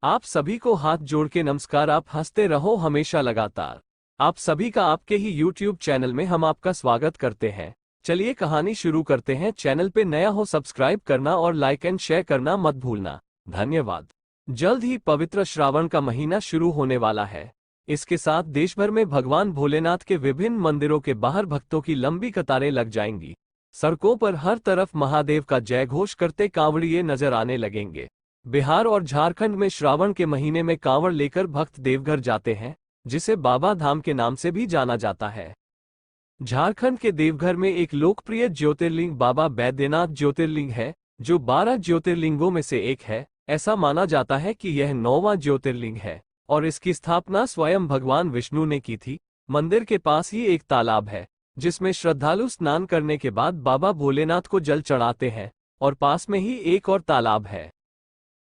आप सभी को हाथ जोड़ के नमस्कार। आप हंसते रहो हमेशा लगातार। आप सभी का आपके ही YouTube चैनल में हम आपका स्वागत करते हैं। चलिए कहानी शुरू करते हैं। चैनल पे नया हो सब्सक्राइब करना और लाइक एंड शेयर करना मत भूलना। धन्यवाद। जल्द ही पवित्र श्रावण का महीना शुरू होने वाला है। इसके साथ देश भर में भगवान भोलेनाथ के विभिन्न मंदिरों के बाहर भक्तों की लंबी कतारें लग जाएंगी। सड़कों पर हर तरफ महादेव का जय घोष करते कांवड़िए नजर आने लगेंगे। बिहार और झारखंड में श्रावण के महीने में कांवड़ लेकर भक्त देवघर जाते हैं, जिसे बाबा धाम के नाम से भी जाना जाता है। झारखंड के देवघर में एक लोकप्रिय ज्योतिर्लिंग बाबा बैद्यनाथ ज्योतिर्लिंग है, जो 12 ज्योतिर्लिंगों में से एक है। ऐसा माना जाता है कि यह 9वां ज्योतिर्लिंग है और इसकी स्थापना स्वयं भगवान विष्णु ने की थी। मंदिर के पास ही एक तालाब है, जिसमें श्रद्धालु स्नान करने के बाद बाबा भोलेनाथ को जल चढ़ाते हैं, और पास में ही एक और तालाब है,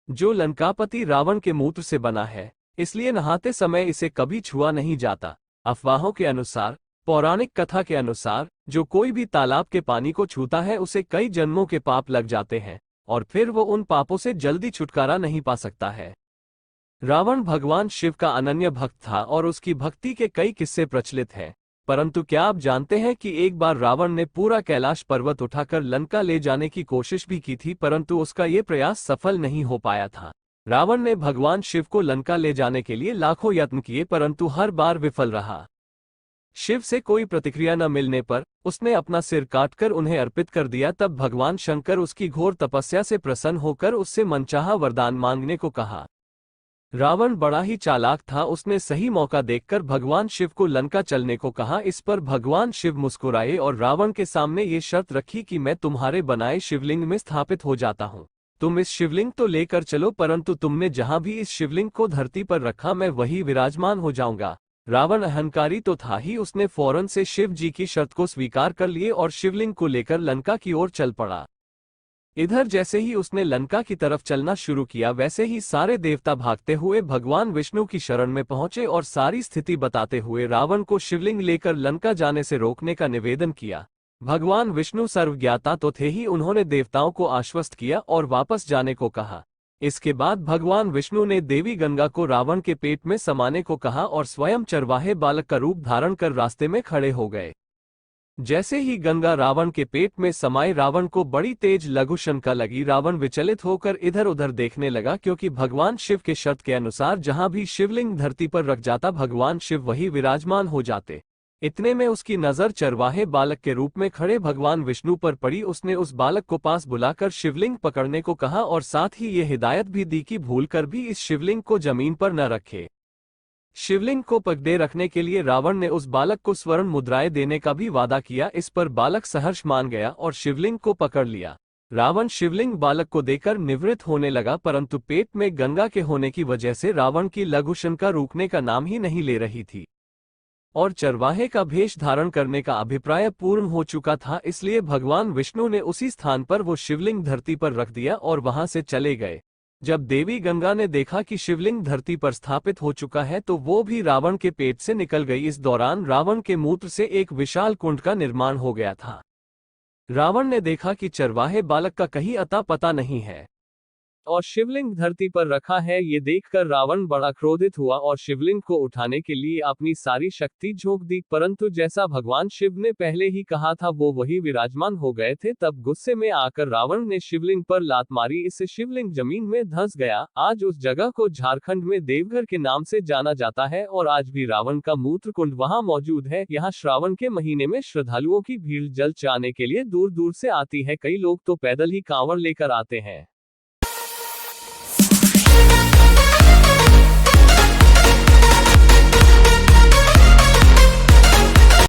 जो लंकापति रावण के मूत्र से बना है, इसलिए नहाते समय इसे कभी छुआ नहीं जाता। अफवाहों के अनुसार, पौराणिक कथा के अनुसार, जो कोई भी तालाब के पानी को छूता है उसे कई जन्मों के पाप लग जाते हैं और फिर वो उन पापों से जल्दी छुटकारा नहीं पा सकता है। रावण भगवान शिव का अनन्य भक्त था और उसकी भक्ति के कई किस्से प्रचलित हैं। परंतु क्या आप जानते हैं कि एक बार रावण ने पूरा कैलाश पर्वत उठाकर लंका ले जाने की कोशिश भी की थी, परंतु उसका ये प्रयास सफल नहीं हो पाया था। रावण ने भगवान शिव को लंका ले जाने के लिए लाखों यत्न किए, परंतु हर बार विफल रहा। शिव से कोई प्रतिक्रिया न मिलने पर उसने अपना सिर काटकर उन्हें अर्पित कर दिया। तब भगवान शंकर उसकी घोर तपस्या से प्रसन्न होकर उससे मनचाहा वरदान मांगने को कहा। रावण बड़ा ही चालाक था, उसने सही मौका देखकर भगवान शिव को लंका चलने को कहा। इस पर भगवान शिव मुस्कुराए और रावण के सामने ये शर्त रखी कि मैं तुम्हारे बनाए शिवलिंग में स्थापित हो जाता हूँ। तुम इस शिवलिंग तो लेकर चलो, परंतु तुमने जहां भी इस शिवलिंग को धरती पर रखा मैं वही विराजमान हो जाऊंगा। रावण अहंकारी तो था ही, उसने फौरन से शिव जी की शर्त को स्वीकार कर लिए और शिवलिंग को लेकर लंका की ओर चल पड़ा। इधर जैसे ही उसने लंका की तरफ चलना शुरू किया, वैसे ही सारे देवता भागते हुए भगवान विष्णु की शरण में पहुंचे और सारी स्थिति बताते हुए रावण को शिवलिंग लेकर लंका जाने से रोकने का निवेदन किया। भगवान विष्णु सर्वज्ञाता तो थे ही, उन्होंने देवताओं को आश्वस्त किया और वापस जाने को कहा। इसके बाद भगवान विष्णु ने देवी गंगा को रावण के पेट में समाने को कहा और स्वयं चरवाहे बालक का रूप धारण कर रास्ते में खड़े हो गए। जैसे ही गंगा रावण के पेट में समाई, रावण को बड़ी तेज लघु शंका लगी। रावण विचलित होकर इधर उधर देखने लगा, क्योंकि भगवान शिव के शर्त के अनुसार जहां भी शिवलिंग धरती पर रख जाता भगवान शिव वही विराजमान हो जाते। इतने में उसकी नजर चरवाहे बालक के रूप में खड़े भगवान विष्णु पर पड़ी। उसने उस बालक को पास बुलाकर शिवलिंग पकड़ने को कहा और साथ ही ये हिदायत भी दी कि भूलकर भी इस शिवलिंग को जमीन पर न रखे। शिवलिंग को पकड़े रखने के लिए रावण ने उस बालक को स्वर्ण मुद्राएं देने का भी वादा किया। इस पर बालक सहर्ष मान गया और शिवलिंग को पकड़ लिया। रावण शिवलिंग बालक को देकर निवृत्त होने लगा, परंतु पेट में गंगा के होने की वजह से रावण की लघु शंका रुकने का नाम ही नहीं ले रही थी और चरवाहे का भेष धारण करने का अभिप्राय पूर्ण हो चुका था। इसलिए भगवान विष्णु ने उसी स्थान पर वो शिवलिंग धरती पर रख दिया और वहां से चले गए। जब देवी गंगा ने देखा कि शिवलिंग धरती पर स्थापित हो चुका है, तो वो भी रावण के पेट से निकल गई। इस दौरान रावण के मूत्र से एक विशाल कुंड का निर्माण हो गया था। रावण ने देखा कि चरवाहे बालक का कहीं अता पता नहीं है और शिवलिंग धरती पर रखा है। ये देखकर रावण बड़ा क्रोधित हुआ और शिवलिंग को उठाने के लिए अपनी सारी शक्ति झोंक दी, परंतु जैसा भगवान शिव ने पहले ही कहा था वो वही विराजमान हो गए थे। तब गुस्से में आकर रावण ने शिवलिंग पर लात मारी, इससे शिवलिंग जमीन में धंस गया। आज उस जगह को झारखंड में देवघर के नाम से जाना जाता है और आज भी रावण का मूत्र कुंड वहां मौजूद है। यहाँ श्रावण के महीने में श्रद्धालुओं की भीड़ जल चढ़ाने के लिए दूर दूर से आती है। कई लोग तो पैदल ही कांवड़ लेकर आते हैं।